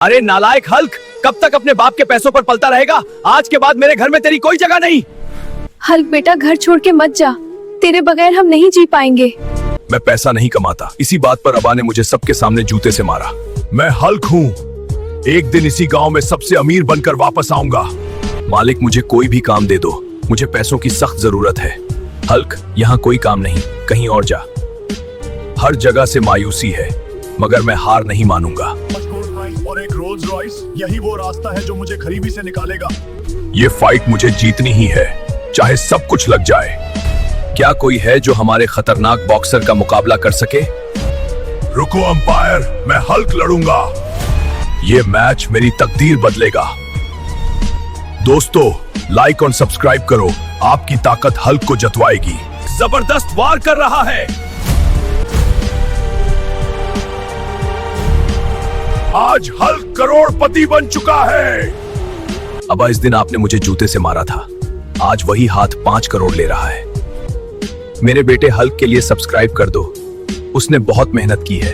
अरे नालायक हल्क, कब तक अपने बाप के पैसों पर पलता रहेगा? आज के बाद मेरे घर में तेरी कोई जगह नहीं। हल्क बेटा, घर छोड़ के मत जा, तेरे बगैर हम नहीं जी पाएंगे। मैं पैसा नहीं कमाता, इसी बात पर अबा ने मुझे सबके सामने जूते से मारा। मैं हल्क हूँ, एक दिन इसी गांव में सबसे अमीर बनकर वापस आऊंगा। मालिक मुझे कोई भी काम दे दो, मुझे पैसों की सख्त जरूरत है। हल्क, यहाँ कोई काम नहीं, कहीं और जा। हर जगह से मायूसी है, मगर मैं हार नहीं मानूंगा। और एक रोल्स रॉयस, यही वो रास्ता है जो मुझे गरीबी से निकालेगा। ये फाइट मुझे जीतनी ही है, चाहे सब कुछ लग जाए। क्या कोई है जो हमारे खतरनाक बॉक्सर का मुकाबला कर सके? रुको अंपायर, मैं हल्क लड़ूंगा। ये मैच मेरी तकदीर बदलेगा। दोस्तों, लाइक और सब्सक्राइब करो, आपकी ताकत हल्क को जतवाएगी। जबरदस्त वार कर रहा है। आज हल्क करोड़पति बन चुका है। अबा, इस दिन आपने मुझे जूते से मारा था, आज वही हाथ 5 करोड़ ले रहा है। मेरे बेटे हल्क के लिए सब्सक्राइब कर दो, उसने बहुत मेहनत की है।